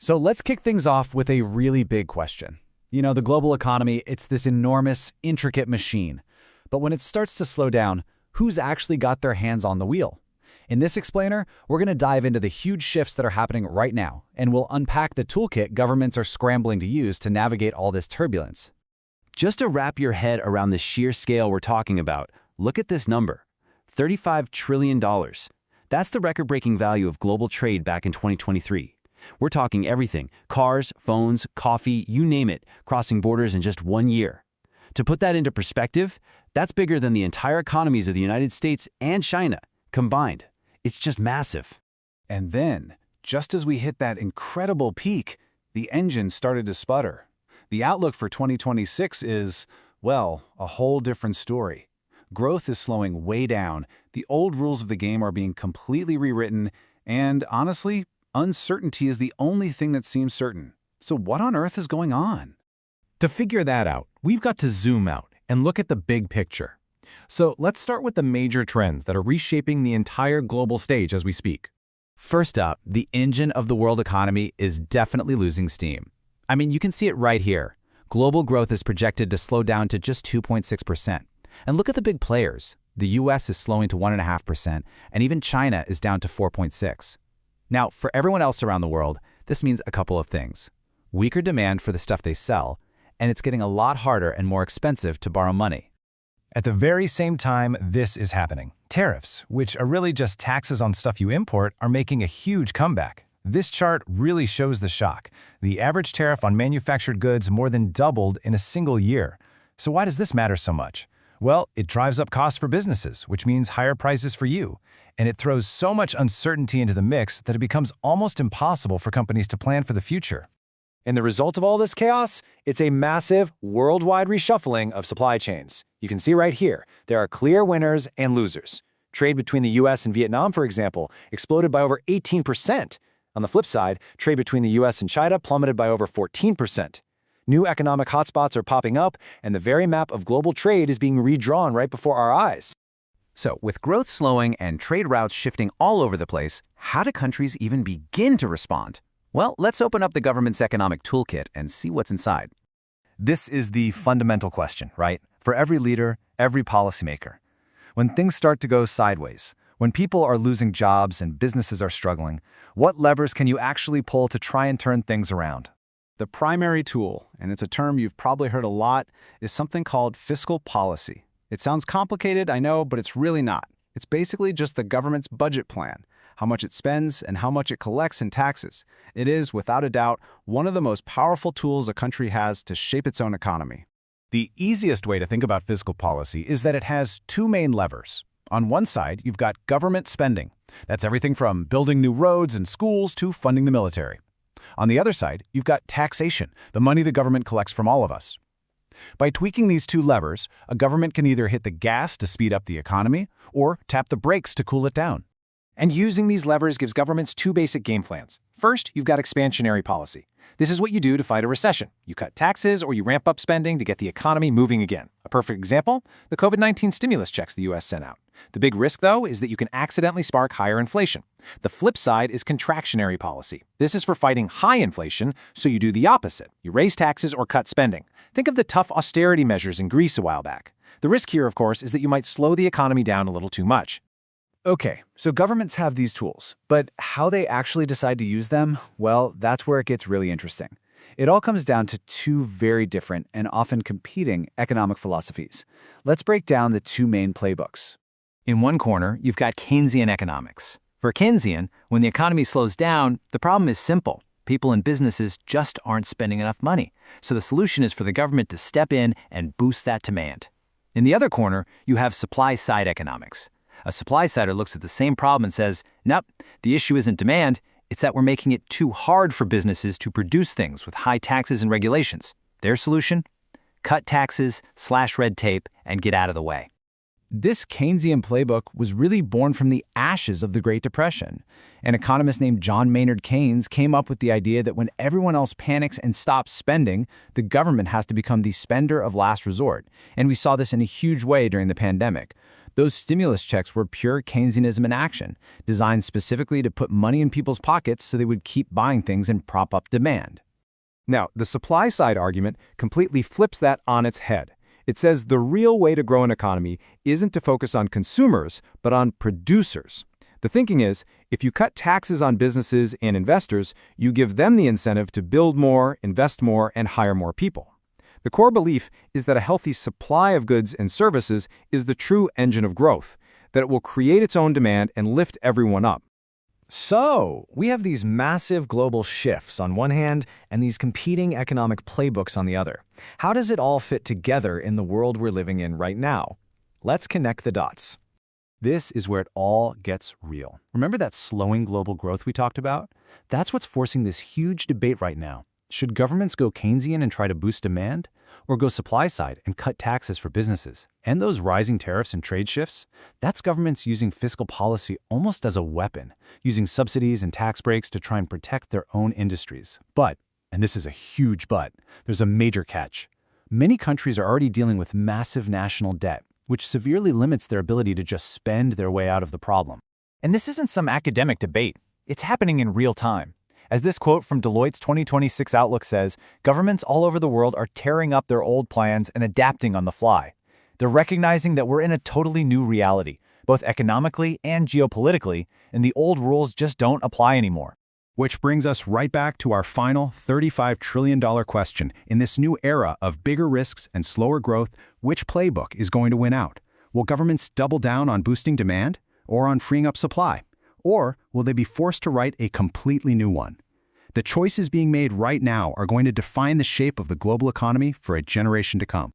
So let's kick things off with a really big question. You know, the global economy, it's this enormous, intricate machine. But when it starts to slow down, who's actually got their hands on the wheel? In this explainer, we're going to dive into the huge shifts that are happening right now, and we'll unpack the toolkit governments are scrambling to use to navigate all this turbulence. Just to wrap your head around the sheer scale we're talking about, look at this number, $35 trillion. That's the record-breaking value of global trade back in 2023. We're talking everything, cars, phones, coffee, you name it, crossing borders in just 1 year. To put that into perspective, that's bigger than the entire economies of the United States and China combined. It's just massive. And then, just as we hit that incredible peak, the engine started to sputter. The outlook for 2026 is, well, a whole different story. Growth is slowing way down, the old rules of the game are being completely rewritten, and honestly, uncertainty is the only thing that seems certain. So what on earth is going on? To figure that out, we've got to zoom out and look at the big picture. So let's start with the major trends that are reshaping the entire global stage as we speak. First up, the engine of the world economy is definitely losing steam. I mean, you can see it right here. Global growth is projected to slow down to just 2.6%. And look at the big players. The US is slowing to 1.5%, and even China is down to 4.6%. Now, for everyone else around the world, this means a couple of things. Weaker demand for the stuff they sell, and it's getting a lot harder and more expensive to borrow money. At the very same time this is happening, tariffs, which are really just taxes on stuff you import, are making a huge comeback. This chart really shows the shock. The average tariff on manufactured goods more than doubled in a single year. So why does this matter so much? Well, it drives up costs for businesses, which means higher prices for you. And it throws so much uncertainty into the mix that it becomes almost impossible for companies to plan for the future. And the result of all this chaos? It's a massive, worldwide reshuffling of supply chains. You can see right here, there are clear winners and losers. Trade between the US and Vietnam, for example, exploded by over 18%. On the flip side, trade between the US and China plummeted by over 14%. New economic hotspots are popping up, and the very map of global trade is being redrawn right before our eyes. So, with growth slowing and trade routes shifting all over the place, how do countries even begin to respond? Well, let's open up the government's economic toolkit and see what's inside. This is the fundamental question, right? For every leader, every policymaker. When things start to go sideways, when people are losing jobs and businesses are struggling, what levers can you actually pull to try and turn things around? The primary tool, and it's a term you've probably heard a lot, is something called fiscal policy. It sounds complicated, I know, but it's really not. It's basically just the government's budget plan, how much it spends and how much it collects in taxes. It is, without a doubt, one of the most powerful tools a country has to shape its own economy. The easiest way to think about fiscal policy is that it has two main levers. On one side, you've got government spending. That's everything from building new roads and schools to funding the military. On the other side, you've got taxation, the money the government collects from all of us. By tweaking these two levers, a government can either hit the gas to speed up the economy or tap the brakes to cool it down. And using these levers gives governments two basic game plans. First, you've got expansionary policy. This is what you do to fight a recession. You cut taxes or you ramp up spending to get the economy moving again. A perfect example, the COVID-19 stimulus checks the US sent out. The big risk, though, is that you can accidentally spark higher inflation. The flip side is contractionary policy. This is for fighting high inflation, so you do the opposite. You raise taxes or cut spending. Think of the tough austerity measures in Greece a while back. The risk here, of course, is that you might slow the economy down a little too much. Okay, so governments have these tools, but how they actually decide to use them, well, that's where it gets really interesting. It all comes down to two very different and often competing economic philosophies. Let's break down the two main playbooks. In one corner, you've got Keynesian economics. For Keynesian, when the economy slows down, the problem is simple. People and businesses just aren't spending enough money. So the solution is for the government to step in and boost that demand. In the other corner, you have supply-side economics. A supply-sider looks at the same problem and says, nope, the issue isn't demand, it's that we're making it too hard for businesses to produce things with high taxes and regulations. Their solution? Cut taxes, slash red tape, and get out of the way. This Keynesian playbook was really born from the ashes of the Great Depression. An economist named John Maynard Keynes came up with the idea that when everyone else panics and stops spending, the government has to become the spender of last resort. And we saw this in a huge way during the pandemic. Those stimulus checks were pure Keynesianism in action, designed specifically to put money in people's pockets so they would keep buying things and prop up demand. Now, the supply side argument completely flips that on its head. It says the real way to grow an economy isn't to focus on consumers, but on producers. The thinking is, if you cut taxes on businesses and investors, you give them the incentive to build more, invest more, and hire more people. The core belief is that a healthy supply of goods and services is the true engine of growth, that it will create its own demand and lift everyone up. So, we have these massive global shifts on one hand and these competing economic playbooks on the other. How does it all fit together in the world we're living in right now? Let's connect the dots. This is where it all gets real. Remember that slowing global growth we talked about? That's what's forcing this huge debate right now. Should governments go Keynesian and try to boost demand? Or go supply side and cut taxes for businesses? And those rising tariffs and trade shifts? That's governments using fiscal policy almost as a weapon, using subsidies and tax breaks to try and protect their own industries. But, and this is a huge but, there's a major catch. Many countries are already dealing with massive national debt, which severely limits their ability to just spend their way out of the problem. And this isn't some academic debate. It's happening in real time. As this quote from Deloitte's 2026 Outlook says, governments all over the world are tearing up their old plans and adapting on the fly. They're recognizing that we're in a totally new reality, both economically and geopolitically, and the old rules just don't apply anymore. Which brings us right back to our final $35 trillion question. In this new era of bigger risks and slower growth, which playbook is going to win out? Will governments double down on boosting demand or on freeing up supply? Or will they be forced to write a completely new one? The choices being made right now are going to define the shape of the global economy for a generation to come.